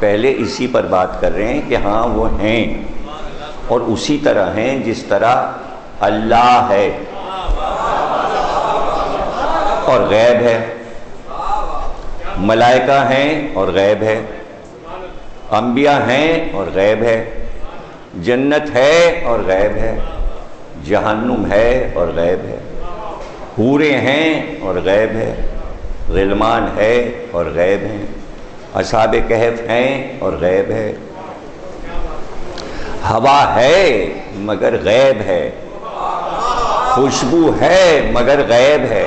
پہلے اسی پر بات کر رہے ہیں کہ ہاں وہ ہیں اور اسی طرح ہیں جس طرح اللہ ہے اور غیب ہے، ملائکہ ہیں اور غیب ہے، انبیاء ہیں اور غیب ہے، جنت ہے اور غیب ہے، جہنم ہے اور غیب ہے، حوریں ہیں اور غیب ہے، غلمان ہے اور غیب ہیں، اصحاب کہف ہیں اور غیب ہے، ہوا ہے مگر غیب ہے، خوشبو ہے مگر غیب ہے۔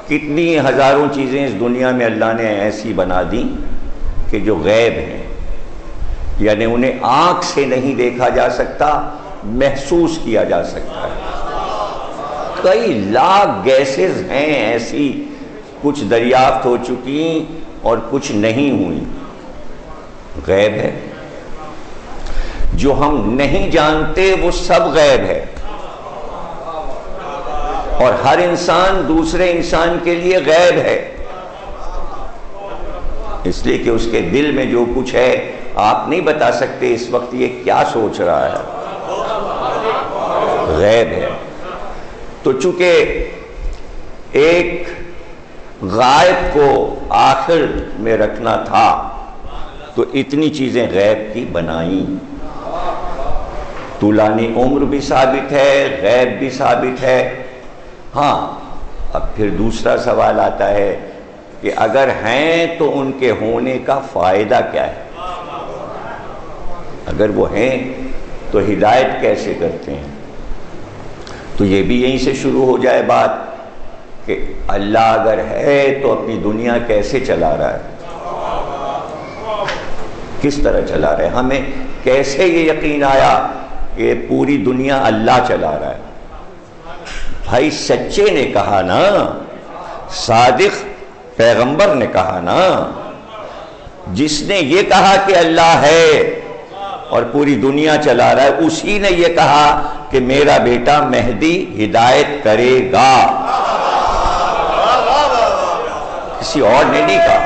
کتنی ہزاروں چیزیں اس دنیا میں اللہ نے ایسی بنا دی کہ جو غیب ہیں، یعنی انہیں آنکھ سے نہیں دیکھا جا سکتا، محسوس کیا جا سکتا ہے۔ کئی لاکھ گیسز ہیں ایسی، کچھ دریافت ہو چکی اور کچھ نہیں ہوئی، غیب ہے۔ جو ہم نہیں جانتے وہ سب غیب ہے، اور ہر انسان دوسرے انسان کے لیے غیب ہے، اس لیے کہ اس کے دل میں جو کچھ ہے آپ نہیں بتا سکتے اس وقت یہ کیا سوچ رہا ہے، غیب ہے۔ تو چونکہ ایک غائب کو آخر میں رکھنا تھا تو اتنی چیزیں غیب کی بنائیں۔ طولانی عمر بھی ثابت ہے، غیب بھی ثابت ہے۔ ہاں اب پھر دوسرا سوال آتا ہے کہ اگر ہیں تو ان کے ہونے کا فائدہ کیا ہے؟ اگر وہ ہیں تو ہدایت کیسے کرتے ہیں؟ تو یہ بھی یہیں سے شروع ہو جائے بات کہ اللہ اگر ہے تو اپنی دنیا کیسے چلا رہا ہے، کس طرح چلا رہا ہے، ہمیں کیسے یہ یقین آیا کہ پوری دنیا اللہ چلا رہا ہے؟ بھائی سچے نے کہا نا، صادق پیغمبر نے کہا نا، جس نے یہ کہا کہ اللہ ہے اور پوری دنیا چلا رہا ہے، اسی نے یہ کہا کہ میرا بیٹا مہدی ہدایت کرے گا، کسی اور نے نہیں کہا۔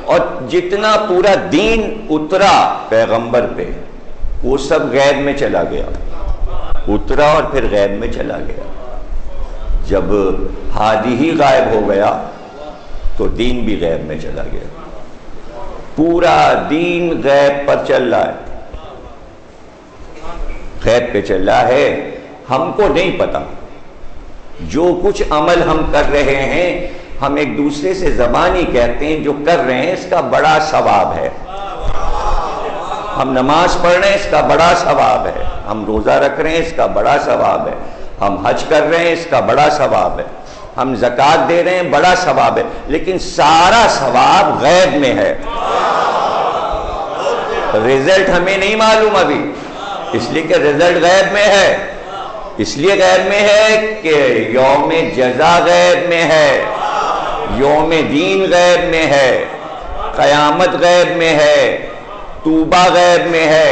اور جتنا پورا دین اترا پیغمبر پہ وہ سب غیب میں چلا گیا، اترا اور پھر غیب میں چلا گیا۔ جب ہادی ہی غائب ہو گیا تو دین بھی غیب میں چلا گیا۔ پورا دین غیب پر چل رہا ہے، غیب پہ چل رہا ہے، ہم کو نہیں پتا۔ جو کچھ عمل ہم کر رہے ہیں ہم ایک دوسرے سے زبانی کہتے ہیں جو کر رہے ہیں اس کا بڑا ثواب ہے، ہم نماز پڑھ رہے ہیں اس کا بڑا ثواب ہے، ہم روزہ رکھ رہے ہیں اس کا بڑا ثواب ہے، ہم حج کر رہے ہیں اس کا بڑا ثواب ہے، ہم زکوٰۃ دے رہے ہیں بڑا ثواب ہے، لیکن سارا ثواب غیب میں ہے، رزلٹ ہمیں نہیں معلوم ابھی، اس لیے کہ رزلٹ غیب میں ہے۔ اس لیے غیب میں ہے کہ یوم جزا غیب میں ہے، یوم دین غیب میں ہے، قیامت غیب میں ہے، توبہ غیب میں ہے،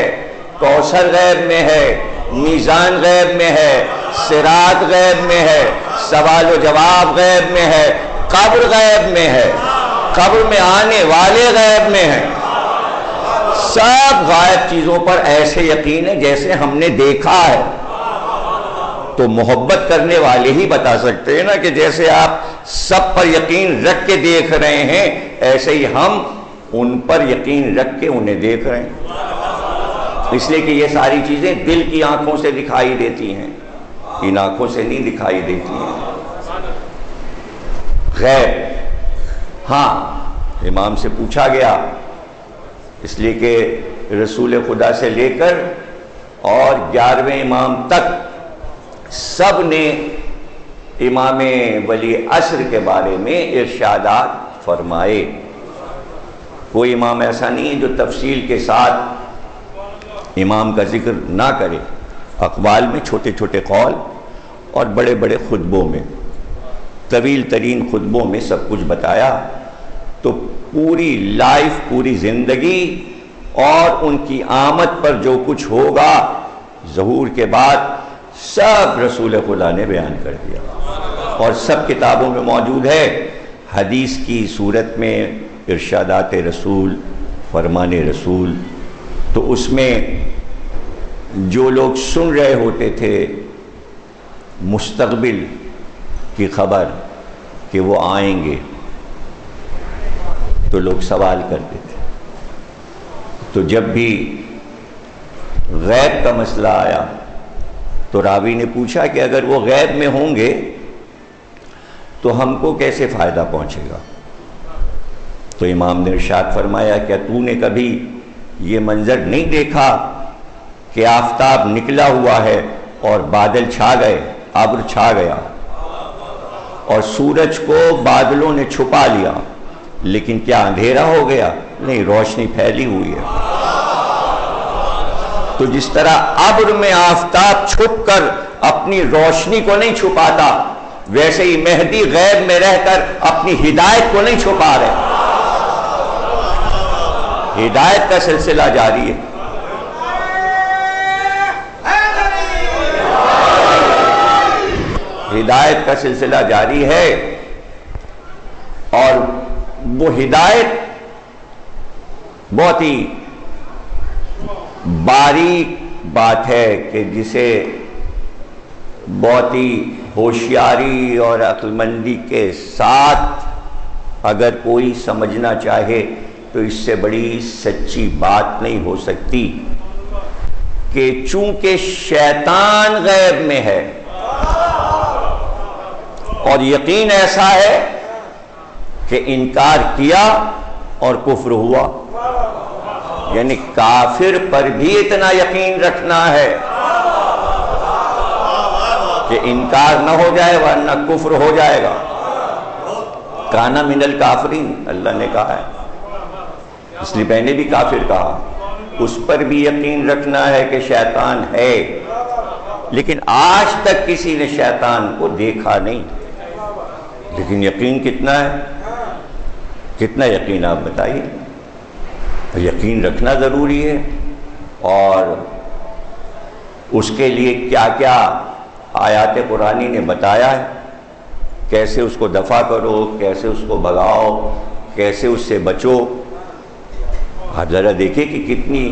کوثر غیب میں ہے، میزان غیب میں ہے، صراط غیب میں ہے، سوال و جواب غیب میں ہے، قبر غیب میں ہے، قبر میں آنے والے غیب میں ہیں۔ سب غائب چیزوں پر ایسے یقین ہے جیسے ہم نے دیکھا ہے۔ تو محبت کرنے والے ہی بتا سکتے ہیں نا کہ جیسے آپ سب پر یقین رکھ کے دیکھ رہے ہیں ایسے ہی ہم ان پر یقین رکھ کے انہیں دیکھ رہے ہیں، اس لیے کہ یہ ساری چیزیں دل کی آنکھوں سے دکھائی دیتی ہیں، ان آنکھوں سے نہیں دکھائی دیتی ہیں۔ غیب ہاں امام سے پوچھا گیا، اس لیے کہ رسول خدا سے لے کر اور 11ویں امام تک سب نے امام ولی عصر کے بارے میں ارشادات فرمائے۔ کوئی امام ایسا نہیں ہے جو تفصیل کے ساتھ امام کا ذکر نہ کرے، اقوال میں چھوٹے چھوٹے قول اور بڑے بڑے خطبوں میں، طویل ترین خطبوں میں سب کچھ بتایا۔ تو پوری لائف، پوری زندگی اور ان کی آمد پر جو کچھ ہوگا ظہور کے بعد سب رسول خدا نے بیان کر دیا۔ اور سب کتابوں میں موجود ہے. حدیث کی صورت میں ارشادات رسول، فرمان رسول. تو اس میں جو لوگ سن رہے ہوتے تھے مستقبل کی خبر کہ وہ آئیں گے، تو لوگ سوال کرتے تھے. تو جب بھی غیب کا مسئلہ آیا تو راوی نے پوچھا کہ اگر وہ غیب میں ہوں گے تو ہم کو کیسے فائدہ پہنچے گا؟ تو امام نے ارشاد فرمایا کیا تو نے کبھی یہ منظر نہیں دیکھا کہ آفتاب نکلا ہوا ہے اور بادل چھا گئے، ابر چھا گیا اور سورج کو بادلوں نے چھپا لیا، لیکن کیا اندھیرا ہو گیا؟ نہیں، روشنی پھیلی ہوئی ہے. تو جس طرح ابر میں آفتاب چھپ کر اپنی روشنی کو نہیں چھپاتا، ویسے ہی مہدی غیب میں رہ کر اپنی ہدایت کو نہیں چھپا رہے. ہدایت کا سلسلہ جاری ہے. ہدایت کا سلسلہ جاری ہے، اور وہ ہدایت بہت ہی باریک بات ہے کہ جسے بہت ہی ہوشیاری اور عقل مندی کے ساتھ اگر کوئی سمجھنا چاہے تو اس سے بڑی سچی بات نہیں ہو سکتی کہ چونکہ شیطان غیب میں ہے اور یقین ایسا ہے کہ انکار کیا اور کفر ہوا، یعنی کافر پر بھی اتنا یقین رکھنا ہے کہ انکار نہ ہو جائے ورنہ کفر ہو جائے گا. کانا من الکافرین اللہ نے کہا ہے، اس لیے میں نے بھی کافر کہا. اس پر بھی یقین رکھنا ہے کہ شیطان ہے، لیکن آج تک کسی نے شیطان کو دیکھا نہیں. لیکن یقین کتنا ہے؟ کتنا یقین آپ بتائیے. یقین رکھنا ضروری ہے، اور اس کے لیے کیا کیا آیات قرآنی نے بتایا ہے، کیسے اس کو دفع کرو، کیسے اس کو بھگاؤ، کیسے اس سے بچو. آپ ذرا دیکھیں کہ کتنی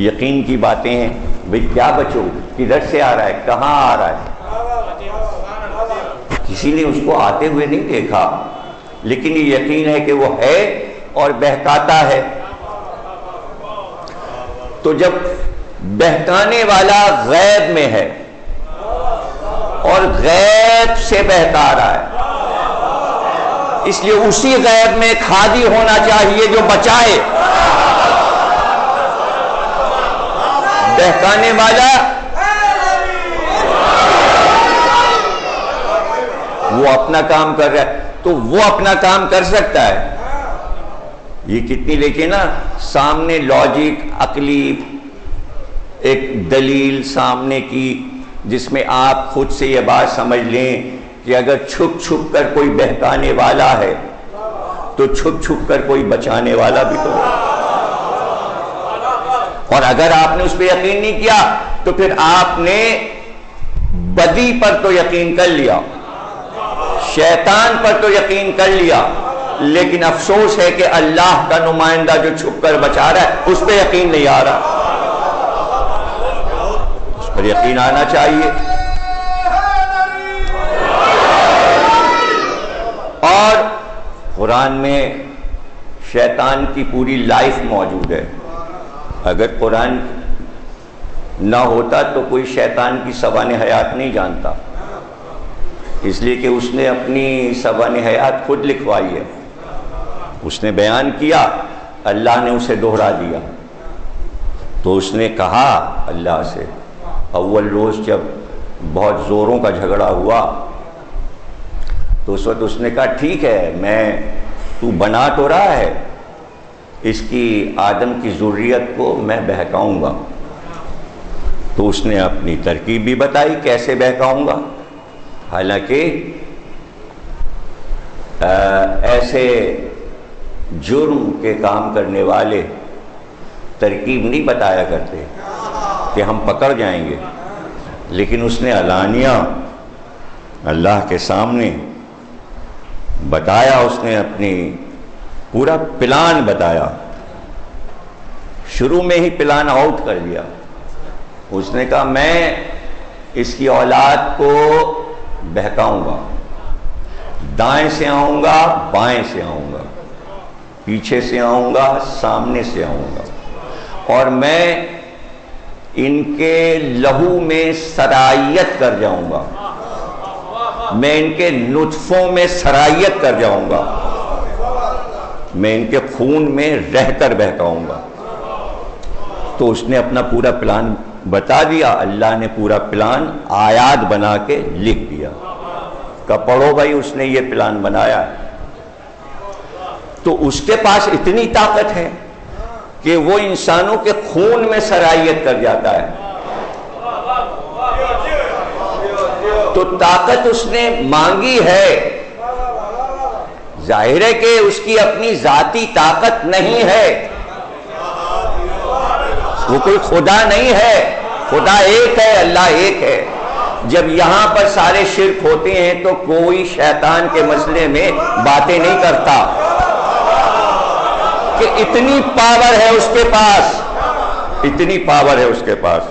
یقین کی باتیں ہیں. بھئی کیا بچو، کدھر سے آ رہا ہے، کہاں آ رہا ہے؟ کسی نے اس کو آتے ہوئے نہیں دیکھا، لیکن یہ یقین ہے کہ وہ ہے اور بہکاتا ہے. تو جب بہکانے والا غیب میں ہے اور غیب سے بہکا رہا ہے، اس لیے اسی غیب میں ایک ہادی ہونا چاہیے جو بچائے. بہکانے والا وہ اپنا کام کر رہا ہے تو وہ اپنا کام کر سکتا ہے. یہ کتنی لیکن نا سامنے لاجک، عقلی ایک دلیل سامنے کی، جس میں آپ خود سے یہ بات سمجھ لیں کہ اگر چھپ چھپ کر کوئی بہکانے والا ہے تو چھپ چھپ کر کوئی بچانے والا بھی تو ہے. اور اگر آپ نے اس پہ یقین نہیں کیا تو پھر آپ نے بدی پر تو یقین کر لیا، شیطان پر تو یقین کر لیا، لیکن افسوس ہے کہ اللہ کا نمائندہ جو چھپ کر بچا رہا ہے اس پہ یقین نہیں آ رہا. اس پر یقین آنا چاہیے. اور قرآن میں شیطان کی پوری لائف موجود ہے. اگر قرآن نہ ہوتا تو کوئی شیطان کی سوانح حیات نہیں جانتا، اس لیے کہ اس نے اپنی سوانح حیات خود لکھوائی ہے. اس نے بیان کیا، اللہ نے اسے دوہرا دیا. تو اس نے کہا اللہ سے اول روز جب بہت زوروں کا جھگڑا ہوا تو اس وقت اس نے کہا ٹھیک ہے، تو بنا تو رہا ہے، اس کی آدم کی ذریت کو میں بہکاؤں گا. تو اس نے اپنی ترکیب بھی بتائی کیسے بہکاؤں گا. حالانکہ ایسے جرم کے کام کرنے والے ترکیب نہیں بتایا کرتے کہ ہم پکڑ جائیں گے، لیکن اس نے علانیہ اللہ کے سامنے بتایا اس نے اپنی پورا پلان بتایا، شروع میں ہی پلان آؤٹ کر دیا۔ اس نے کہا میں اس کی اولاد کو بہکاؤں گا، دائیں سے آؤں گا، بائیں سے آؤں گا، پیچھے سے آؤں گا، سامنے سے آؤں گا، اور میں ان کے لہو میں سرایت کر جاؤں گا، میں ان کے نطفوں میں سرایت کر جاؤں گا، میں ان کے خون میں رہ کر بہکاؤں گا۔ تو اس نے اپنا پورا پلان بتا دیا، اللہ نے پورا پلان آیات بنا کے لکھ دیا کہ پڑھو بھائی اس نے یہ پلان بنایا ہے۔ تو اس کے پاس اتنی طاقت ہے کہ وہ انسانوں کے خون میں سرایت کر جاتا ہے۔ تو طاقت اس نے مانگی ہے، ظاہر ہے کہ اس کی اپنی ذاتی طاقت نہیں ہے، وہ کوئی خدا نہیں ہے، خدا ایک ہے، اللہ ایک ہے۔ جب یہاں پر سارے شرک ہوتے ہیں تو کوئی شیطان کے مسئلے میں باتیں نہیں کرتا کہ اتنی پاور ہے اس کے پاس، اتنی پاور ہے اس کے پاس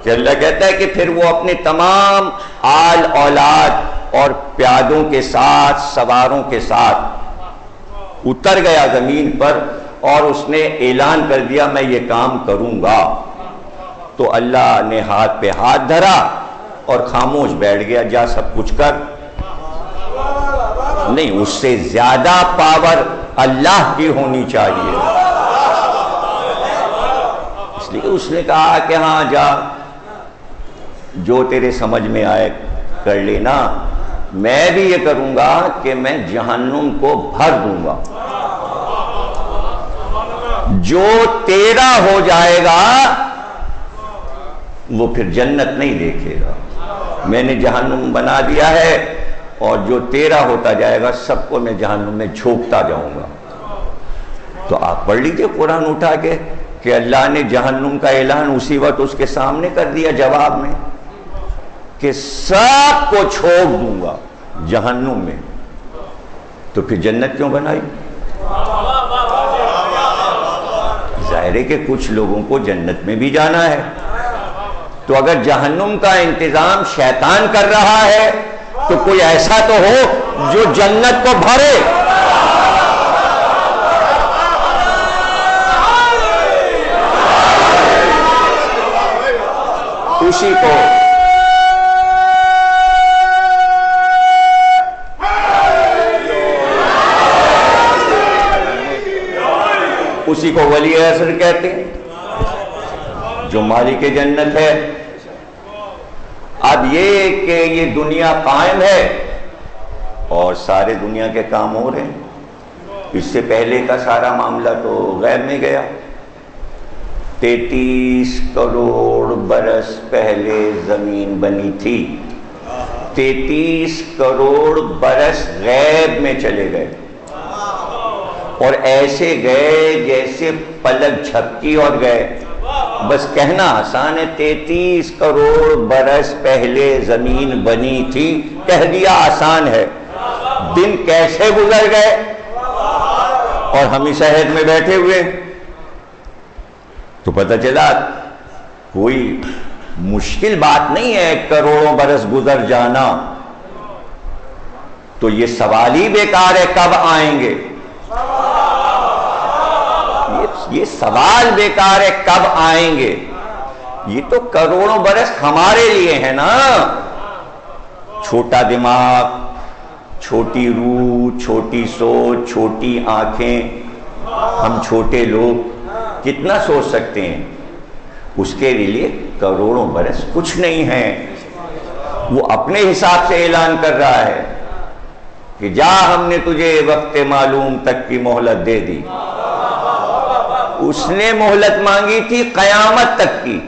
کہ اللہ کہتا ہے کہ پھر وہ اپنے تمام آل اولاد اور پیادوں کے ساتھ، سواروں کے ساتھ اتر گیا زمین پر، اور اس نے اعلان کر دیا میں یہ کام کروں گا۔ تو اللہ نے ہاتھ پہ ہاتھ دھرا اور خاموش بیٹھ گیا، جا سب کچھ کر۔ نہیں، اس سے زیادہ پاور اللہ کی ہونی چاہیے، اس لیے اس نے کہا کہ ہاں جا، جو تیرے سمجھ میں آئے کر لینا، میں بھی یہ کروں گا کہ میں جہنم کو بھر دوں گا، جو تیرا ہو جائے گا وہ پھر جنت نہیں دیکھے گا، میں نے جہنم بنا دیا ہے، اور جو تیرا ہوتا جائے گا سب کو میں جہنم میں جھونکتا جاؤں گا۔ تو آپ پڑھ لیجئے قرآن اٹھا کے کہ اللہ نے جہنم کا اعلان اسی وقت اس کے سامنے کر دیا جواب میں کہ سب کو چھوڑ دوں گا جہنم میں۔ تو پھر جنت کیوں بنائی؟ ظاہر ہے کہ کچھ لوگوں کو جنت میں بھی جانا ہے، تو اگر جہنم کا انتظام شیطان کر رہا ہے تو کوئی ایسا تو ہو جو جنت کو بھرے۔ اسی کو ولی عصر کہتے ہیں، جو مالک جنت ہے۔ اب یہ کہ یہ دنیا قائم ہے اور سارے دنیا کے کام ہو رہے ہیں، اس سے پہلے کا سارا معاملہ تو غیب میں گیا۔ 33 کروڑ برس پہلے زمین بنی تھی، 33 کروڑ برس غیب میں چلے گئے، اور ایسے گئے جیسے پلک جھپکی اور گئے۔ بس کہنا آسان ہے، 33 کروڑ برس پہلے زمین بنی تھی، کہہ دیا آسان ہے۔ دن کیسے گزر گئے اور ہم اس عہد میں بیٹھے ہوئے، تو پتہ چلا کوئی مشکل بات نہیں ہے کروڑوں برس گزر جانا۔ تو یہ سوال ہی بیکار ہے کب آئیں گے، یہ سوال بیکار ہے کب آئیں گے، یہ تو کروڑوں برس ہمارے لیے ہے نا۔ چھوٹا دماغ، چھوٹی روح، چھوٹی سوچ، چھوٹی آنکھیں، ہم چھوٹے لوگ کتنا سوچ سکتے ہیں، اس کے لیے کروڑوں برس کچھ نہیں ہے۔ وہ اپنے حساب سے اعلان کر رہا ہے کہ جا، ہم نے تجھے وقت معلوم تک کی مہلت دے دی۔ اس نے مہلت مانگی تھی قیامت تک کی۔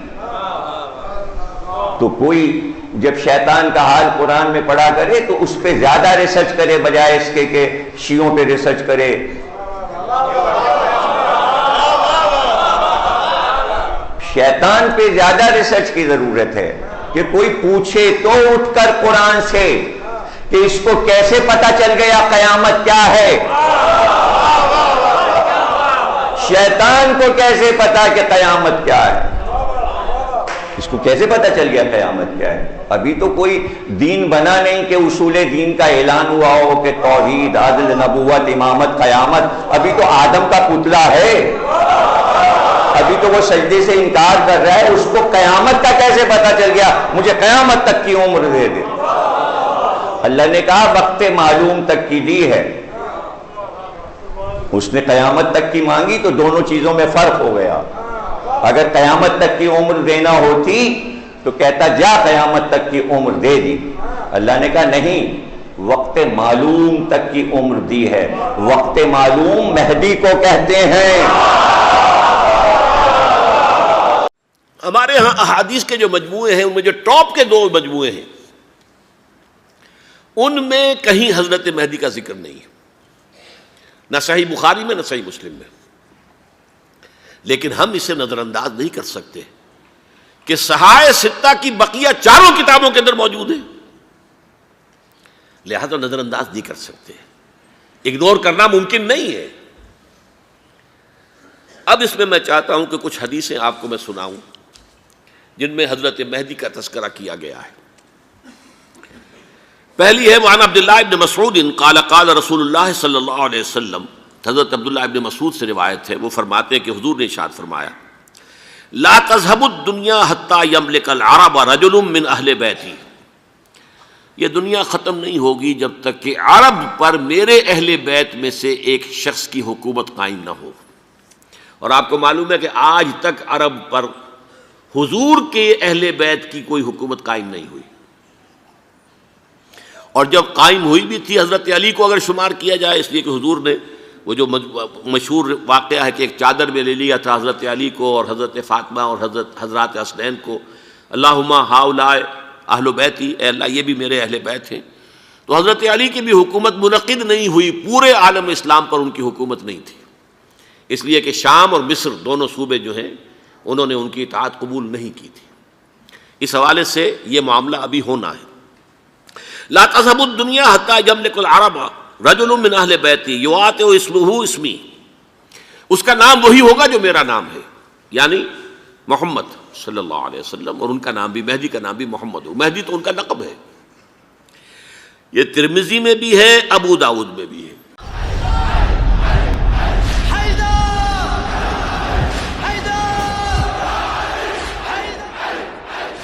تو کوئی جب شیطان کا حال قرآن میں پڑھا کرے تو اس پہ زیادہ ریسرچ کرے بجائے اس کے کہ شیعوں پہ ریسرچ کرے۔ شیطان پہ زیادہ ریسرچ کی ضرورت ہے کہ کوئی پوچھے تو اٹھ کر قرآن سے کہ اس کو کیسے پتا چل گیا قیامت کیا ہے؟ شیطان کو کیسے پتا کہ قیامت کیا ہے؟ اس کو کیسے پتا چل گیا قیامت کیا ہے؟ ابھی تو کوئی دین بنا نہیں کہ اصول دین کا اعلان ہوا ہو کہ توحید، عدل، نبوت، امامت، قیامت. ابھی تو آدم کا پتلا ہے، ابھی تو وہ سجدے سے انکار کر رہا ہے. اس کو قیامت کا کیسے پتا چل گیا؟ مجھے قیامت تک کی عمر دے دے. اللہ نے کہا وقت معلوم تک کی دی ہے. اس نے قیامت تک کی مانگی تو دونوں چیزوں میں فرق ہو گیا. اگر قیامت تک کی عمر دینا ہوتی تو کہتا جا قیامت تک کی عمر دے دی. اللہ نے کہا نہیں، وقت معلوم تک کی عمر دی ہے. وقت معلوم مہدی کو کہتے ہیں. ہمارے ہاں احادیث کے جو مجموعے ہیں ان میں جو ٹاپ کے 2 مجموعے ہیں ان میں کہیں حضرت مہدی کا ذکر نہیں ہے، نہ صحیح بخاری میں نہ صحیح مسلم میں. لیکن ہم اسے نظر انداز نہیں کر سکتے کہ صحائح ستہ کی بقیہ 4 کتابوں کے اندر موجود ہیں، لہذا نظر انداز نہیں کر سکتے، اگنور کرنا ممکن نہیں ہے. اب اس میں چاہتا ہوں کہ کچھ حدیثیں آپ کو میں سناؤں جن میں حضرت مہدی کا تذکرہ کیا گیا ہے. پہلی ہے وعن عبداللہ ابن مسعود قال قال رسول اللہ صلی اللہ علیہ وسلم. حضرت عبداللہ ابن مسعود سے روایت ہے، وہ فرماتے ہیں کہ حضور نے ارشاد فرمایا لا تذهب الدنيا حتى يملك العرب رجل من اہل بیتی. یہ دنیا ختم نہیں ہوگی جب تک کہ عرب پر میرے اہل بیت میں سے ایک شخص کی حکومت قائم نہ ہو. اور آپ کو معلوم ہے کہ آج تک عرب پر حضور کے اہل بیت کی کوئی حکومت قائم نہیں ہوئی. اور جب قائم ہوئی بھی تھی حضرت علی کو اگر شمار کیا جائے، اس لیے کہ حضور نے وہ جو مشہور واقعہ ہے کہ ایک چادر میں لے لیا تھا حضرت علی کو اور حضرت فاطمہ اور حضرات حسنین کو، اللہم ہؤلاء اہل بیتی، اے اللہ یہ بھی میرے اہل بیت ہیں. تو حضرت علی کی بھی حکومت منعقد نہیں ہوئی، پورے عالم اسلام پر ان کی حکومت نہیں تھی، اس لیے کہ شام اور مصر دونوں صوبے جو ہیں انہوں نے ان کی اطاعت قبول نہیں کی تھی. اس حوالے سے یہ معاملہ ابھی ہونا ہے. لا تذهب الدنيا حتى يملك العرب رجل من اہل بیتی یواطئ اسمہ اسمی، اس کا نام وہی ہوگا جو میرا نام ہے، یعنی محمد صلی اللہ علیہ وسلم. اور ان کا نام بھی، مہدی کا نام بھی محمد ہو. مہدی تو ان کا لقب ہے. یہ ترمذی میں بھی ہے، ابو داؤد میں بھی ہے.